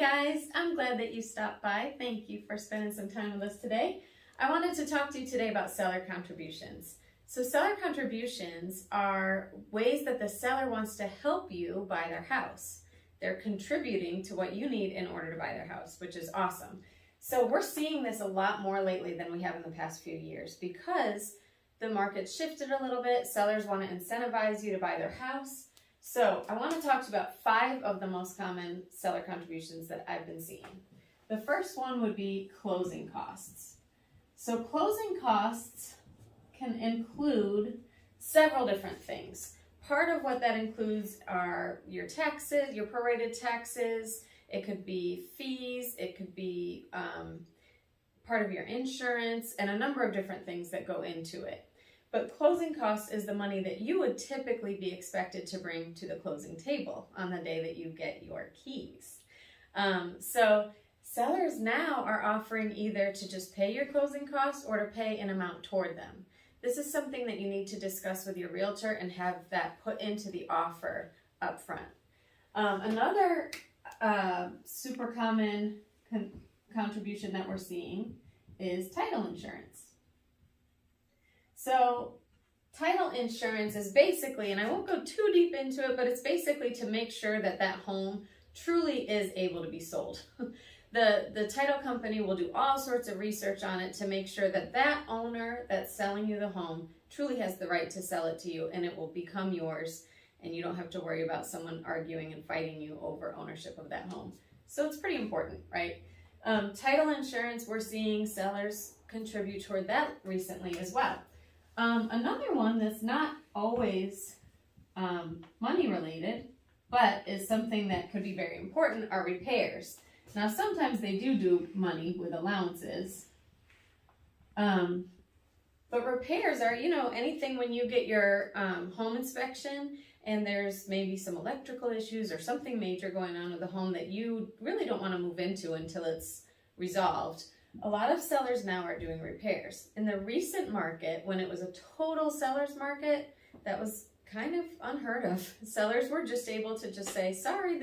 guys, I'm glad that you stopped by. Thank you for spending some time with us today. I wanted to talk to you today about seller contributions. So seller contributions are ways that the seller wants to help you buy their house. They're contributing to what you need in order to buy their house, which is awesome. So we're seeing this a lot more lately than we have in the past few years because the market's shifted a little bit. Sellers want to incentivize you to buy their house. So I want to talk to you about 5 of the most common seller contributions that I've been seeing. The first one would be closing costs. So closing costs can include several different things. Part of what that includes are your taxes, your prorated taxes. It could be fees, it could be part of your insurance, and a number of different things that go into it. But closing costs is the money that you would typically be expected to bring to the closing table on the day that you get your keys. So sellers now are offering either to just pay your closing costs or to pay an amount toward them. This is something that you need to discuss with your realtor and have that put into the offer up front. Another super common contribution that we're seeing is title insurance. So title insurance is basically, and I won't go too deep into it, but it's basically to make sure that that home truly is able to be sold. The title company will do all sorts of research on it to make sure that that owner that's selling you the home truly has the right to sell it to you and it will become yours and you don't have to worry about someone arguing and fighting you over ownership of that home. So it's pretty important, right? Title insurance, we're seeing sellers contribute toward that recently as well. Another one that's not always money related, but is something that could be very important are repairs. Now, sometimes they do money with allowances, but repairs are, anything when you get your home inspection and there's maybe some electrical issues or something major going on with the home that you really don't want to move into until it's resolved. A lot of sellers now are doing repairs. In the recent market, when it was a total seller's market, that was kind of unheard of. Sellers were just able to just say, sorry,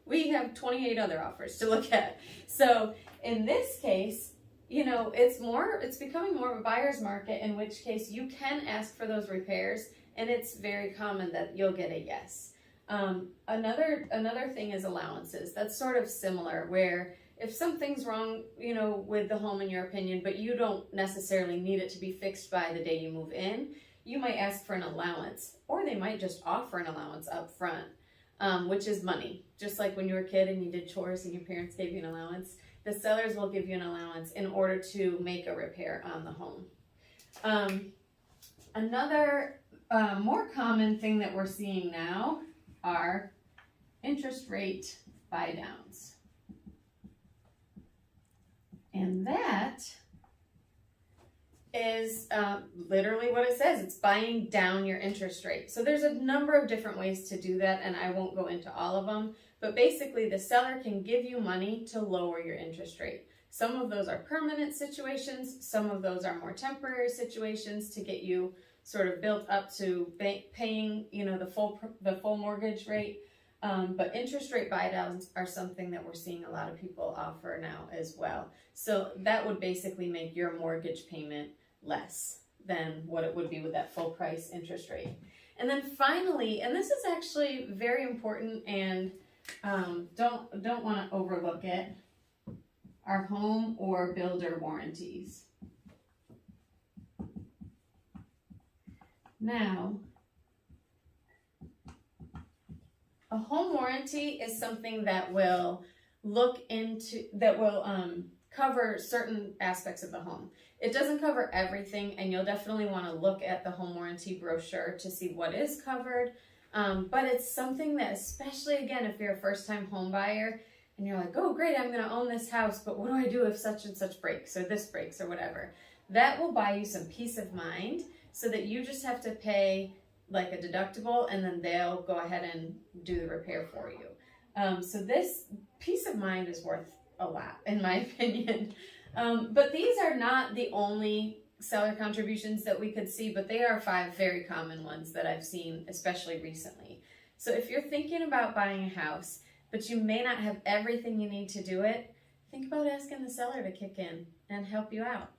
we have 28 other offers to look at. So in this case, it's becoming more of a buyer's market, in which case you can ask for those repairs, and it's very common that you'll get a yes. Another thing is allowances. That's sort of similar, where if something's wrong, with the home in your opinion, but you don't necessarily need it to be fixed by the day you move in, you might ask for an allowance, or they might just offer an allowance up front, which is money. Just like when you were a kid and you did chores and your parents gave you an allowance, the sellers will give you an allowance in order to make a repair on the home. Another more common thing that we're seeing now are interest rate buy downs. And that is literally what it says. It's buying down your interest rate. So there's a number of different ways to do that, and I won't go into all of them. But basically, the seller can give you money to lower your interest rate. Some of those are permanent situations. Some of those are more temporary situations to get you sort of built up to paying, the full mortgage rate. But interest rate buy downs are something that we're seeing a lot of people offer now as well. So that would basically make your mortgage payment less than what it would be with that full price interest rate. And then finally, and this is actually very important and don't want to overlook it, are home or builder warranties. Now, a home warranty is something that will cover certain aspects of the home. It doesn't cover everything, and you'll definitely want to look at the home warranty brochure to see what is covered. But it's something that, especially again, if you're a first-time home buyer and you're like, oh great, I'm going to own this house, but what do I do if such and such breaks or this breaks or whatever? That will buy you some peace of mind so that you just have to pay like a deductible, and then they'll go ahead and do the repair for you. So this peace of mind is worth a lot, in my opinion. But these are not the only seller contributions that we could see, but they are 5 very common ones that I've seen, especially recently. So if you're thinking about buying a house, but you may not have everything you need to do it, think about asking the seller to kick in and help you out.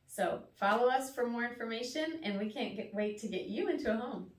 So follow us for more information, and we can't wait to get you into a home.